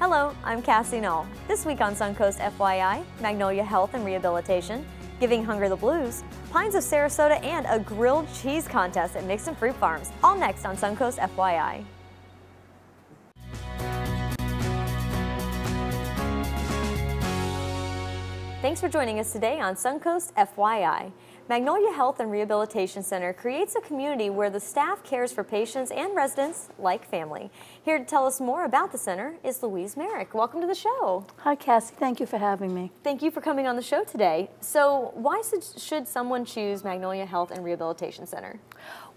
Hello, I'm Cassie Knoll. This week on Suncoast FYI, Magnolia Health and Rehabilitation, Giving Hunger the Blues, Pines of Sarasota, and a grilled cheese contest at Mixon Fruit Farms. All next on Suncoast FYI. Thanks for joining us today on Suncoast FYI. Magnolia Health and Rehabilitation Center creates a community where the staff cares for patients and residents like family. Here to tell us more about the center is Louise Merrick. Welcome to the show. Hi, Cassie. Thank you for having me. Thank you for coming on the show today. So why should someone choose Magnolia Health and Rehabilitation Center?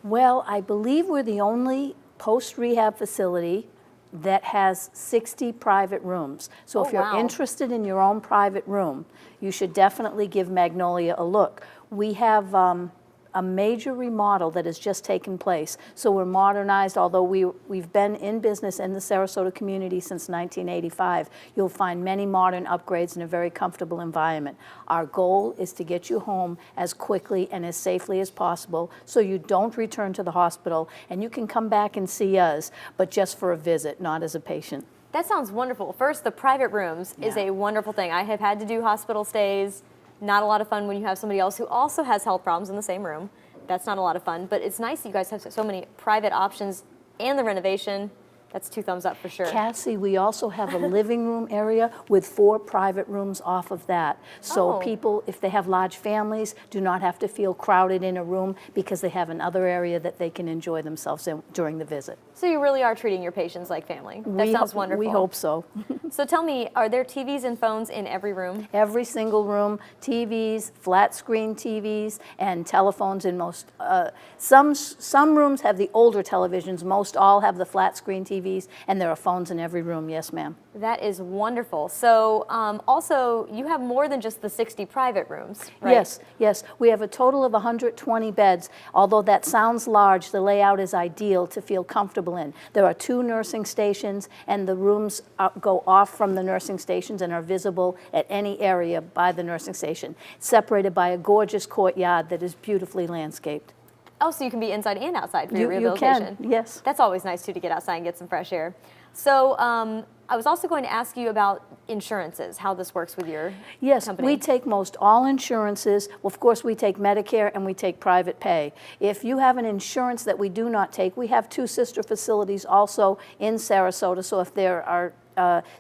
Well, I believe we're the only post-rehab facility that has 60 private rooms. So if you're interested in your own private room, you should definitely give Magnolia a look. We have a major remodel that has just taken place. So we're modernized, although we've been in business in the Sarasota community since 1985. You'll find many modern upgrades in a very comfortable environment. Our goal is to get you home as quickly and as safely as possible so you don't return to the hospital and you can come back and see us, but just for a visit, not as a patient. That sounds wonderful. First, the private rooms is a wonderful thing. I have had to do hospital stays. Not a lot of fun when you have somebody else who also has health problems in the same room. That's not a lot of fun, but it's nice that you guys have so many private options and the renovation. That's 2 thumbs up for sure. Cassie, we also have a living room area with 4 private rooms off of that. So people, if they have large families, do not have to feel crowded in a room because they have another area that they can enjoy themselves in during the visit. So you really are treating your patients like family. That sounds wonderful. We hope so. So tell me, are there TVs and phones in every room? Every single room, TVs, flat screen TVs, and telephones in most. Some rooms have the older televisions. Most all have the flat screen TVs. And there are phones in every room, yes ma'am. That is wonderful. So also you have more than just the 60 private rooms, right? Yes. We have a total of 120 beds. Although that sounds large, the layout is ideal to feel comfortable in. There are 2 nursing stations and the rooms go off from the nursing stations and are visible at any area by the nursing station, separated by a gorgeous courtyard that is beautifully landscaped. Oh, so you can be inside and outside for your rehabilitation. You can, yes. That's always nice, too, to get outside and get some fresh air. So I was also going to ask you about insurances, how this works with your company. Yes, we take most all insurances. Well, of course, we take Medicare and we take private pay. If you have an insurance that we do not take, we have 2 sister facilities also in Sarasota. So if there are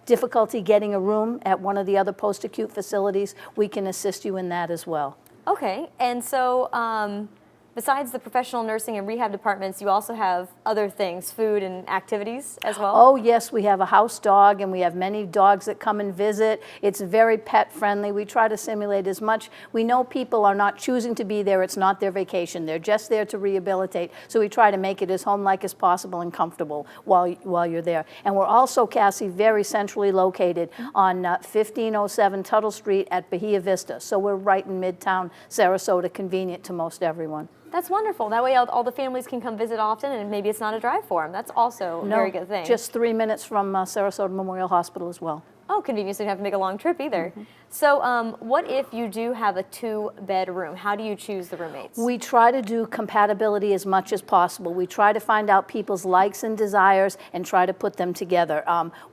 difficulty getting a room at one of the other post-acute facilities, we can assist you in that as well. Okay, and so besides the professional nursing and rehab departments, you also have other things, food and activities as well? Oh yes, we have a house dog and we have many dogs that come and visit. It's very pet friendly. We try to simulate as much. We know people are not choosing to be there. It's not their vacation. They're just there to rehabilitate. So we try to make it as home-like as possible and comfortable while you're there. And we're also, Cassie, very centrally located on 1507 Tuttle Street at Bahia Vista. So we're right in Midtown Sarasota, convenient to most everyone. That's wonderful. That way all the families can come visit often and maybe it's not a drive for them. That's also a very good thing. Just 3 minutes from Sarasota Memorial Hospital as well. Oh, convenient, so you don't have to make a long trip either. So what if you do have a 2-bed room? How do you choose the roommates? We try to do compatibility as much as possible. We try to find out people's likes and desires and try to put them together.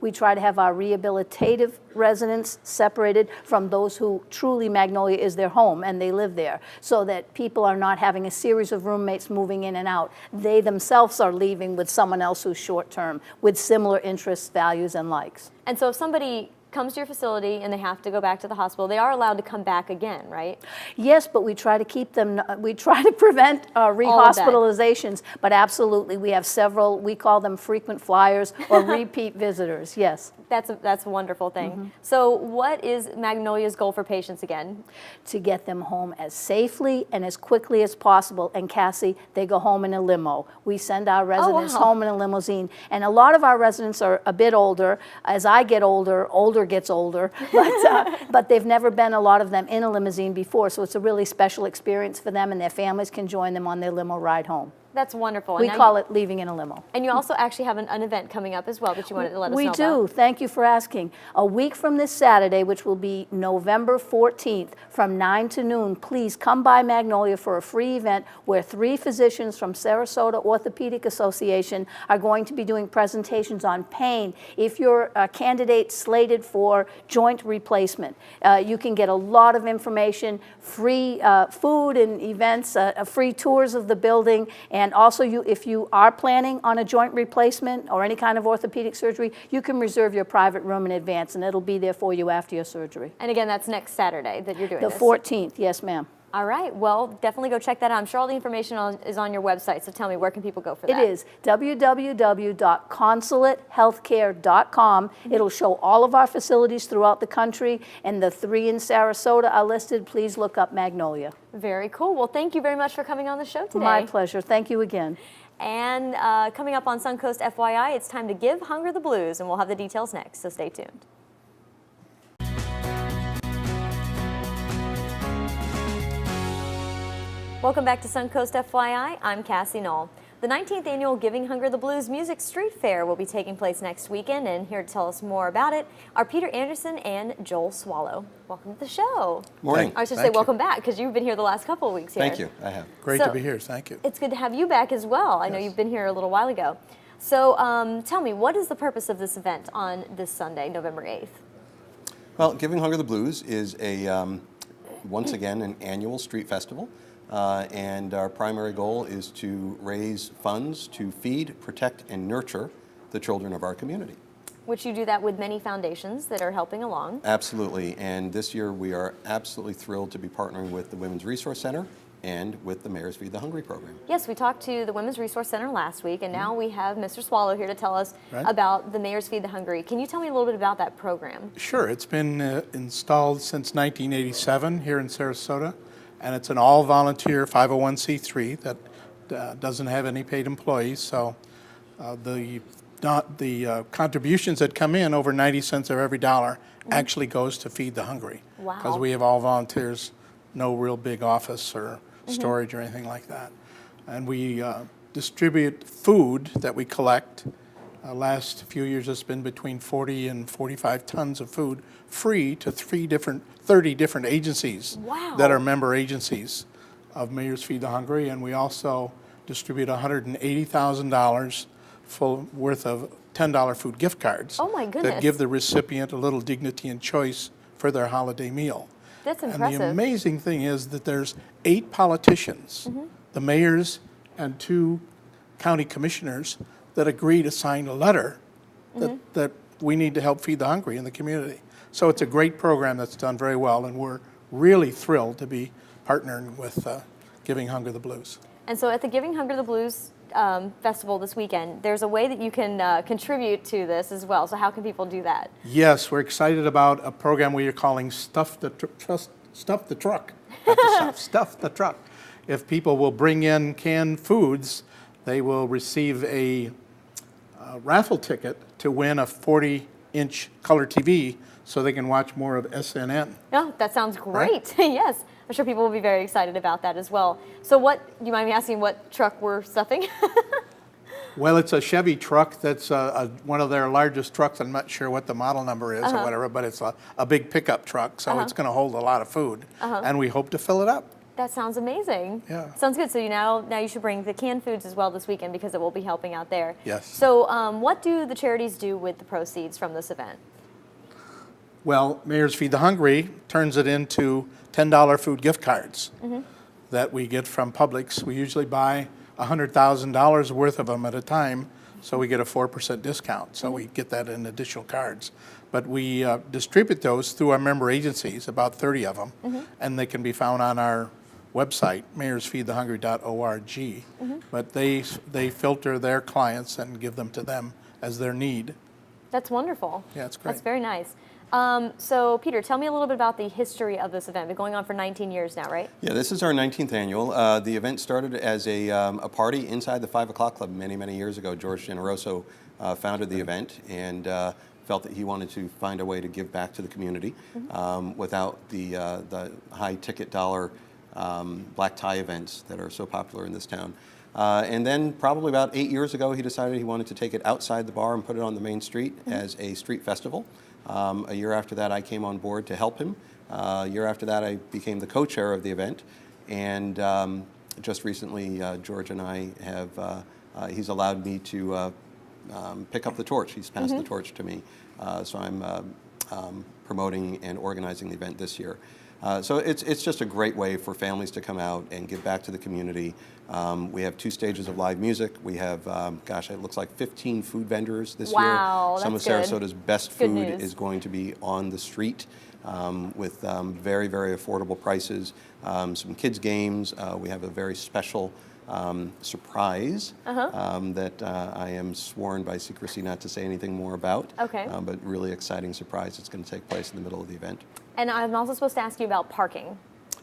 We try to have our rehabilitative residents separated from those who truly Magnolia is their home and they live there, so that people are not having a series of roommates moving in and out. They themselves are leaving with someone else who's short-term with similar interests, values, and likes. And so if somebody comes to your facility and they have to go back to the hospital, they are allowed to come back again, right? Yes, but we try to keep them, we try to prevent rehospitalizations, but absolutely, we have several, we call them frequent flyers or repeat visitors, yes. That's a wonderful thing. So what is Magnolia's goal for patients again? To get them home as safely and as quickly as possible. And Cassie, they go home in a limo. We send our residents home in a limousine. And a lot of our residents are a bit older. As I get older, older gets older. But they've never been, a lot of them, in a limousine before. So it's a really special experience for them, and their families can join them on their limo ride home. That's wonderful. We call it leaving in a limo. And you also actually have an event coming up as well that you wanted to let us know We about. do. Thank you for asking. A week from this Saturday, which will be November 14th, from 9 to noon, please come by Magnolia for a free event where 3 physicians from Sarasota Orthopedic Association are going to be doing presentations on pain. If you're a candidate slated for joint replacement, you can get a lot of information, free food and events, free tours of the building, and also if you are planning on a joint replacement or any kind of orthopedic surgery, you can reserve your private room in advance, and it'll be there for you after your surgery. And again, that's next Saturday that you're doing The this. 14th, yes, ma'am. All right, well, definitely go check that out. I'm sure all the information is on your website, so tell me, where can people go for that? It is www.consulatehealthcare.com. It'll show all of our facilities throughout the country, and the 3 in Sarasota are listed. Please look up Magnolia. Very cool. Well, thank you very much for coming on the show today. My pleasure. Thank you again. And coming up on Suncoast FYI, it's time to give Hunger the Blues, and we'll have the details next, so stay tuned. Welcome back to Suncoast FYI. I'm Cassie Knoll. The 19th annual Giving Hunger the Blues Music Street Fair will be taking place next weekend, and here to tell us more about it are Peter Anderson and Joel Swallow. Welcome to the show. Morning. I should say welcome back, because you've been here the last couple of weeks here. Thank you. I have. Great to be here. Thank you. It's good to have you back as well. I know you've been here a little while ago. So tell me, what is the purpose of this event on this Sunday, November 8th? Well, Giving Hunger the Blues is once again, an annual street festival. And our primary goal is to raise funds to feed, protect, and nurture the children of our community. Which you do that with many foundations that are helping along. Absolutely. And this year we are absolutely thrilled to be partnering with the Women's Resource Center and with the Mayor's Feed the Hungry program. Yes, we talked to the Women's Resource Center last week, and now we have Mr. Swallow here to tell us about the Mayor's Feed the Hungry. Can you tell me a little bit about that program? Sure. It's been installed since 1987 here in Sarasota. And it's an all-volunteer 501c3 that doesn't have any paid employees. So the contributions that come in, over 90 cents of every dollar, actually goes to Feed the Hungry. Wow. Because we have all volunteers, no real big office or storage or anything like that. And we distribute food that we collect. Last few years, it's been between 40 and 45 tons of food, free to 30 different agencies that are member agencies of Mayor's Feed the Hungry. And we also distribute $180,000 worth of $10 food gift cards. Oh my goodness. That give the recipient a little dignity and choice for their holiday meal. That's impressive. And the amazing thing is that there's 8 politicians, the mayors and 2 county commissioners, that agree to sign a letter that we need to help feed the hungry in the community. So it's a great program that's done very well, and we're really thrilled to be partnering with Giving Hunger the Blues. And so at the Giving Hunger the Blues festival this weekend, there's a way that you can contribute to this as well. So how can people do that? Yes, we're excited about a program we are calling Stuff the Truck. Stuff the Truck. If people will bring in canned foods, they will receive a raffle ticket to win a 40-inch color TV so they can watch more of SNN. Oh, that sounds great. Yes, I'm sure people will be very excited about that as well. So do you mind me asking what truck we're stuffing? Well, it's a Chevy truck that's one of their largest trucks. I'm not sure what the model number is or whatever, but it's a big pickup truck, so it's going to hold a lot of food, and we hope to fill it up. That sounds amazing. Yeah. Sounds good. So now you should bring the canned foods as well this weekend, because it will be helping out there. Yes. So what do the charities do with the proceeds from this event? Well, Mayor's Feed the Hungry turns it into $10 food gift cards that we get from Publix. We usually buy $100,000 worth of them at a time, so we get a 4% discount. So we get that in additional cards. But we distribute those through our member agencies, about 30 of them, and they can be found on our website, mayorsfeedthehungry.org. But they filter their clients and give them to them as their need. That's wonderful. Yeah, it's great. That's very nice. So, Peter, tell me a little bit about the history of this event. It's been going on for 19 years now, right? Yeah, this is our 19th annual. The event started as a party inside the 5 o'clock club many, many years ago. George Generoso founded the event and felt that he wanted to find a way to give back to the community without the high ticket dollar black tie events that are so popular in this town. And then probably about 8 years ago, he decided he wanted to take it outside the bar and put it on the main street as a street festival. A year after that, I came on board to help him. A year after that, I became the co-chair of the event. And just recently, George and I have, he's allowed me to pick up the torch. He's passed the torch to me. So I'm promoting and organizing the event this year. So it's just a great way for families to come out and give back to the community. We have 2 stages of live music. We have, gosh, it looks like 15 food vendors this year. Wow, Some of that's good. Sarasota's best Good food news. is going to be on the street with very, very affordable prices. Some kids' games. We have a very special surprise that I am sworn by secrecy not to say anything more about. Okay. But really exciting surprise. It's going to take place in the middle of the event. And I'm also supposed to ask you about parking.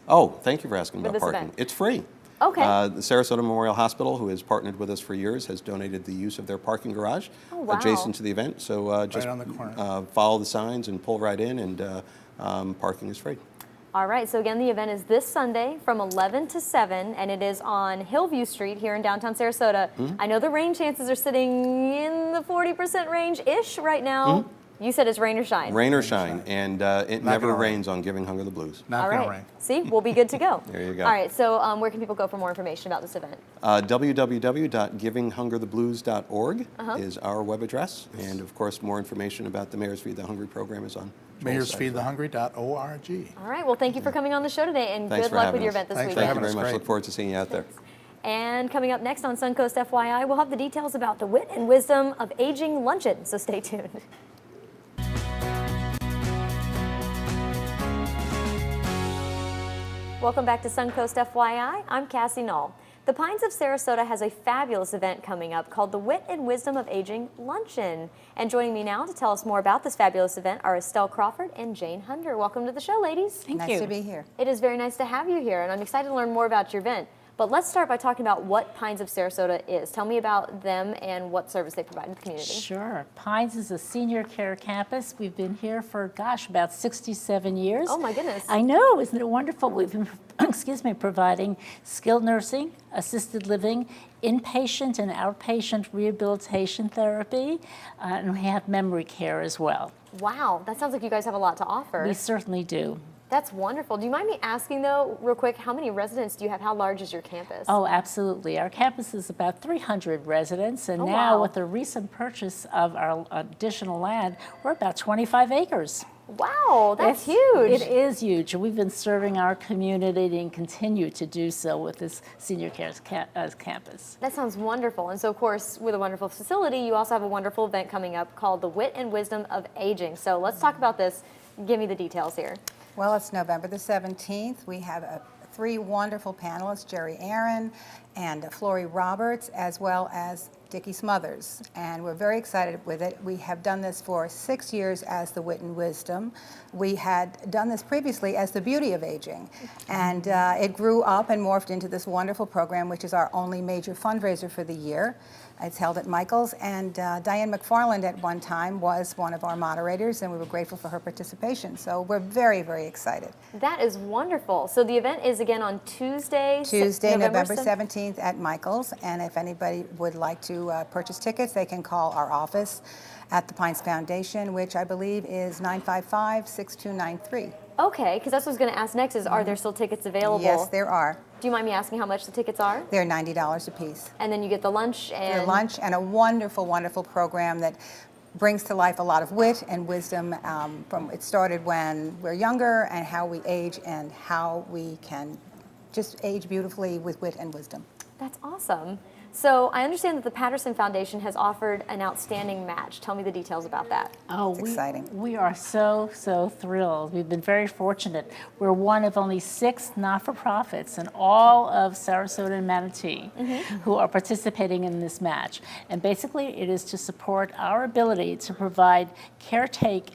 Oh, thank you for asking For about this parking. event. It's free. Okay. The Sarasota Memorial Hospital, who has partnered with us for years, has donated the use of their parking garage wow. adjacent to the event. So just on the corner. follow the signs and pull right in, and parking is free. All right, so again, the event is this Sunday from 11 to 7, and it is on Hillview Street here in downtown Sarasota. I know the rain chances are sitting in the 40% range-ish right now. You said it's rain or shine. Rain or shine, and it Not never gonna rain. rains on Giving Hunger the Blues. Not All gonna right. rain. See, we'll be good to go. There you go. All right, so where can people go for more information about this event? www.givinghungertheblues.org is our web address, and of course, more information about the Mayor's Feed the Hungry program is on Joel's site as well. MayorsFeedTheHungry.org. All right, well, thank you for coming on the show today, and Thanks good for luck with having your us. event this Thanks for weekend. Thank you having very us. much. Great. Look forward to seeing you out there. And coming up next on Suncoast FYI, we'll have the details about the Wit and Wisdom of Aging Luncheon, so stay tuned. Welcome back to Suncoast FYI. I'm Cassie Knoll. The Pines of Sarasota has a fabulous event coming up called the Wit and Wisdom of Aging Luncheon. And joining me now to tell us more about this fabulous event are Estelle Crawford and Jane Hunter. Welcome to the show, ladies. Nice to be here. It is very nice to have you here, and I'm excited to learn more about your event. But let's start by talking about what Pines of Sarasota is. Tell me about them and what service they provide to the community. Sure. Pines is a senior care campus. We've been here for, about 67 years. Oh my goodness. I know, isn't it wonderful? We've been, providing skilled nursing, assisted living, inpatient and outpatient rehabilitation therapy, and we have memory care as well. Wow, that sounds like you guys have a lot to offer. We certainly do. That's wonderful. Do you mind me asking, though, real quick, how many residents do you have? How large is your campus? Oh, absolutely. Our campus is about 300 residents, and Oh, now wow. with the recent purchase of our additional land, we're about 25 acres. Wow, that's It huge. is huge. We've been serving our community and continue to do so with this senior care campus. That sounds wonderful. And so, of course, with a wonderful facility, you also have a wonderful event coming up called the Wit and Wisdom of Aging. So let's talk about this. Give me the details here. Well, it's November the 17th. We have 3 wonderful panelists, Jerry Aaron and Flory Roberts, as well as Dickie Smothers. And we're very excited with it. We have done this for 6 years as the Wit and Wisdom. We had done this previously as the Beauty of Aging. And it grew up and morphed into this wonderful program, which is our only major fundraiser for the year. It's held at Michael's, and Diane McFarland at one time was one of our moderators, and we were grateful for her participation. So we're very, very excited. That is wonderful. So the event is again on Tuesday, November 17th at Michael's, and if anybody would like to purchase tickets, they can call our office at the Pines Foundation, which I believe is 955-6293. Okay, because that's what I was going to ask next is, are there still tickets available? Yes, there are. Do you mind me asking how much the tickets are? They're $90 a piece. And then you get the lunch and... Their lunch and a wonderful, wonderful program that brings to life a lot of wit and wisdom from it started when we're younger and how we age and how we can just age beautifully with wit and wisdom. That's awesome. So I understand that the Patterson Foundation has offered an outstanding match. Tell me the details about that. Oh, It's exciting. We are so thrilled. We've been very fortunate. We're one of only 6 not-for-profits in all of Sarasota and Manatee who are participating in this match. And basically, it is to support our ability to provide caregiving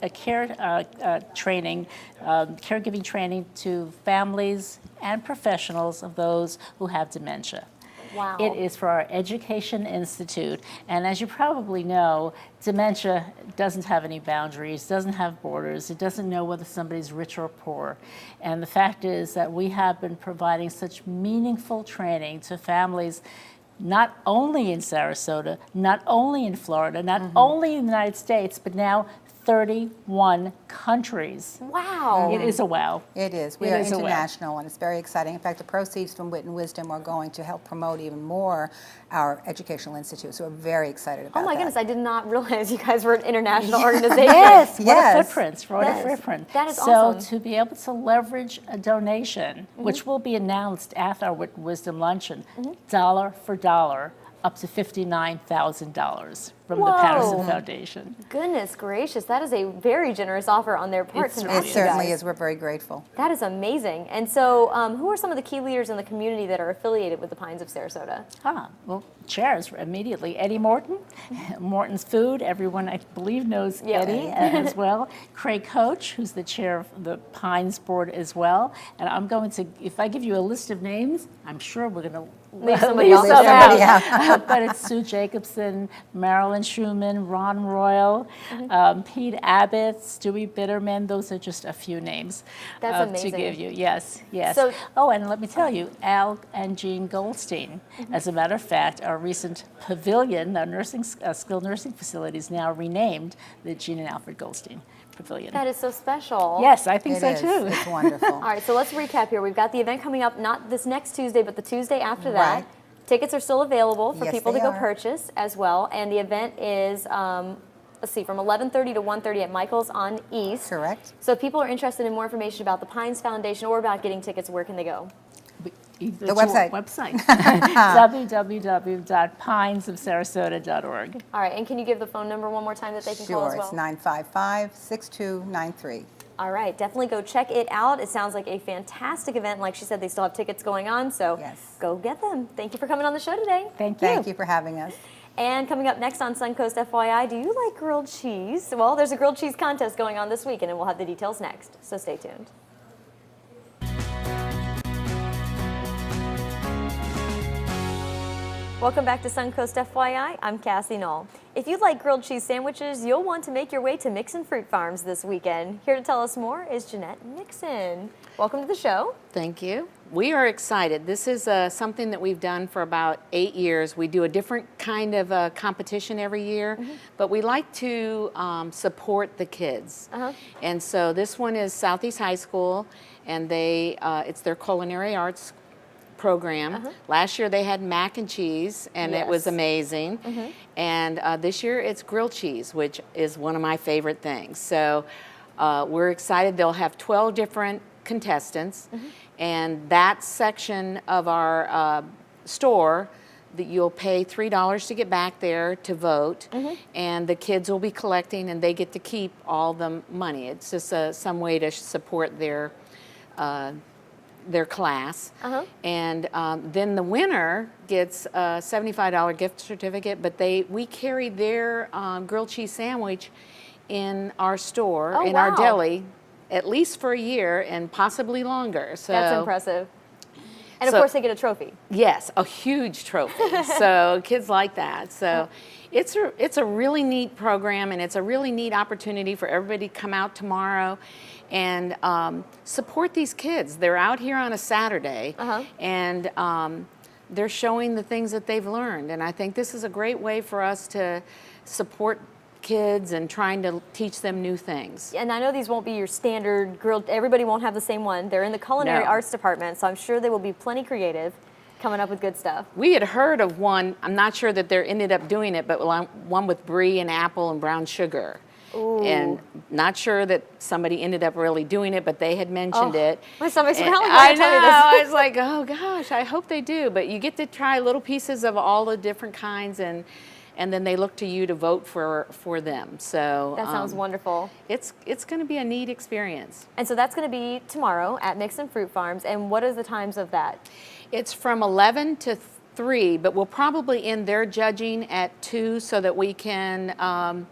training to families and professionals of those who have dementia. Wow. It is for our Education Institute, and as you probably know, dementia doesn't have any boundaries, doesn't have borders, it doesn't know whether somebody's rich or poor. And the fact is that we have been providing such meaningful training to families not only in Sarasota, not only in Florida, not only in the United States, but now 31 countries. Wow. It is a wow. It is. We It are is a wow. international, and it's very exciting. In fact, the proceeds from Wit and Wisdom are going to help promote even more our educational institute. So we're very excited about Oh my that. goodness, I did not realize you guys were an international organization. Yes, what Yes. a footprint, what Yes. a footprint. That is so awesome. to be able to leverage a donation, which will be announced at our Wisdom Luncheon, dollar for dollar, up to $59,000 from the Patterson Whoa. Foundation. Goodness gracious, that is a very generous offer on their part It's to really match It you certainly guys. is. We're very grateful. That is amazing. And so, who are some of the key leaders in the community that are affiliated with the Pines of Sarasota? Well, chairs immediately. Eddie Morton, Morton's Food. Everyone, I believe, knows Yeah. Eddie as well. Craig Coach, who's the chair of the Pines Board as well. And I'm going to, if I give you a list of names, I'm sure we're going to Leave somebody leave else some out. out. But it's Sue Jacobson, Marilyn Schumann, Ron Royal, Pete Abbott, Stewie Bitterman. Those are just a few names That's to amazing. give you. Yes, yes. So- Oh, and let me tell you, Al and Jean Goldstein. As a matter of fact, our recent pavilion, our skilled nursing facility, is now renamed the Jean and Alfred Goldstein Pavilion. That is so special. Yes, I think It so is. too. It's wonderful. All right, so let's recap here. We've got the event coming up not this next Tuesday, but the Tuesday after that. Right. Tickets are still available for Yes, people to they go are. purchase as well. And the event is, let's see, from 11:30 to 1:30 at Michael's on East. Correct. So if people are interested in more information about the Pines Foundation or about getting tickets, where can they go? The website. website. www.pinesofsarasota.org. All right, and can you give the phone number one more time that they can call as Sure. well? It's 955-6293. All right, definitely go check it out. It sounds like a fantastic event. Like she said, they still have tickets going on, so Yes. go get them. Thank you for coming on the show today. Thank you. Thank you for having us. And coming up next on Suncoast FYI, do you like grilled cheese? Well, there's a grilled cheese contest going on this weekend, and we'll have the details next, so stay tuned. Welcome back to Suncoast FYI. I'm Cassie Knoll. If you like grilled cheese sandwiches, you'll want to make your way to Mixon Fruit Farms this weekend. Here to tell us more is Jeanette Mixon. Welcome to the show. Thank you. We are excited. This is something that we've done for about 8 years. We do a different kind of competition every year, but we like to support the kids. And so this one is Southeast High School, and it's their culinary arts program. Last year they had mac and cheese, and it was Yes. amazing. And this year it's grilled cheese, which is one of my favorite things. So we're excited. They'll have 12 different contestants, and that section of our store that you'll pay $3 to get back there to vote, and the kids will be collecting, and they get to keep all the money. It's just some way to support their class. And then the winner gets a $75 gift certificate, but we carry their grilled cheese sandwich in our store, Oh, in our wow. deli, at least for a year and possibly longer. So That's impressive. And of So- course, they get a trophy. yes, a huge trophy. So kids like that. So it's a really neat program, and it's a really neat opportunity for everybody to come out tomorrow and support these kids. They're out here on a Saturday, and they're showing the things that they've learned. And I think this is a great way for us to support kids and trying to teach them new things. And I know these won't be your standard grilled, everybody won't have the same one. They're in the culinary No. arts department, so I'm sure they will be plenty creative coming up with good stuff. We had heard of one, I'm not sure that they ended up doing it, but one with brie and apple and brown sugar. And not sure that somebody ended up really doing it, but they had mentioned it. My stomach's And growling when I you tell me know, this. I was like, oh gosh, I hope they do. But you get to try little pieces of all the different kinds, and then they look to you to vote for them. So That sounds wonderful. it's going to be a neat experience. And so that's going to be tomorrow at Mixon Fruit Farms. And what are the times of that? It's from 11 to 3, but we'll probably end their judging at 2 so that we can Have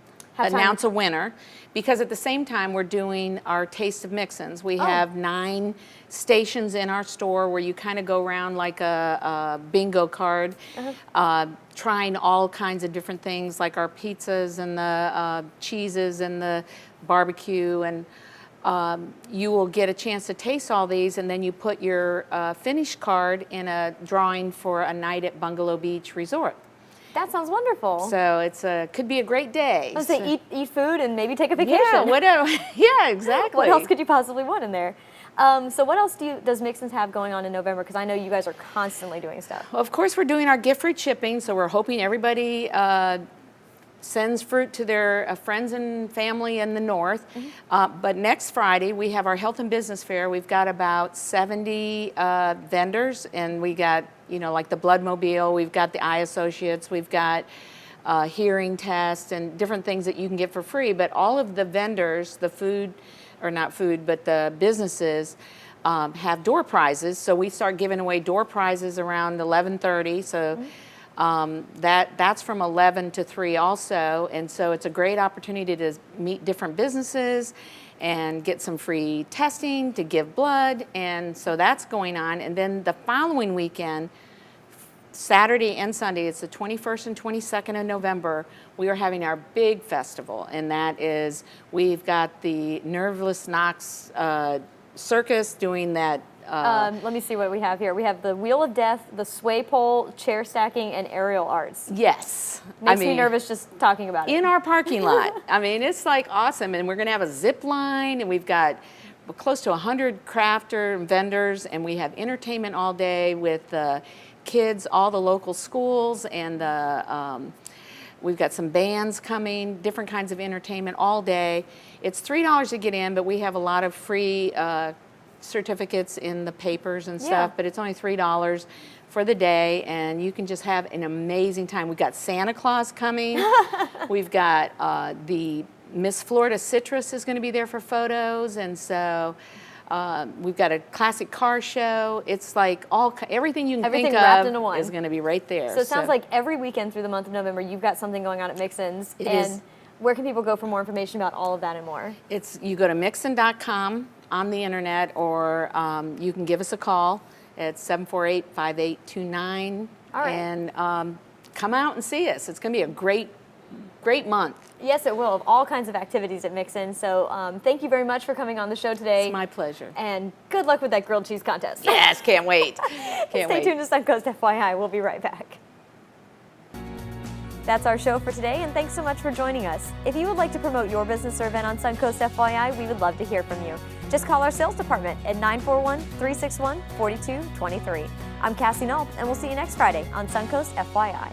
time- announce a winner. Because at the same time, we're doing our Taste of Mixons. We have 9 stations in our store where you kind of go around like a bingo card, trying all kinds of different things like our pizzas and the cheeses and the barbecue and you will get a chance to taste all these, and then you put your finish card in a drawing for a night at Bungalow Beach Resort. That sounds wonderful. So could be a great day. I was say eat food and maybe take a vacation. Yeah, yeah, exactly. What else could you possibly want in there? So what else does Mixon's have going on in November? Because I know you guys are constantly doing stuff. Well, of course, we're doing our gift-free shipping, so we're hoping everybody sends fruit to their friends and family in the north. But next Friday, we have our health and business fair. We've got about 70 vendors, and we got, like the Blood Mobile, we've got the Eye Associates, we've got hearing tests and different things that you can get for free. But all of the vendors, the food, or not food, but the businesses have door prizes. So we start giving away door prizes around 11:30. So that's from 11 to 3 also. And so it's a great opportunity to meet different businesses and get some free testing, to give blood. And so that's going on. And then the following weekend, Saturday and Sunday, it's the 21st and 22nd of November, we are having our big festival, and that is, we've got the Nerveless Knox Circus doing that. Let me see what we have here. We have the Wheel of Death, the sway pole, chair stacking, and aerial arts. Yes. Makes me nervous just talking about it. In our parking lot. I mean, it's like awesome, and we're going to have a zip line, and we've got close to 100 crafter vendors, and we have entertainment all day with kids, all the local schools, and we've got some bands coming, different kinds of entertainment all day. It's $3 to get in, but we have a lot of free certificates in the papers and stuff, but it's only $3 for the day, and you can just have an amazing time. We've got Santa Claus coming. We've got the Miss Florida Citrus is going to be there for photos, and so we've got a classic car show. It's like everything you can think wrapped of into one. is going to be right there. So it sounds like every weekend through the month of November, you've got something going on at Mixon's. It and is. Where can people go for more information about all of that and more? You go to Mixon.com on the internet, or you can give us a call at 748-5829. All right. And come out and see us. It's going to be a great month. Yes, it will. Of all kinds of activities at Mixon. So thank you very much for coming on the show today. It's my pleasure. And good luck with that grilled cheese contest. Yes, can't wait. Stay tuned to Suncoast FYI. We'll be right back. That's our show for today, and thanks so much for joining us. If you would like to promote your business or event on Suncoast FYI, we would love to hear from you. Just call our sales department at 941-361-4223. I'm Cassie Knoll, and we'll see you next Friday on Suncoast FYI.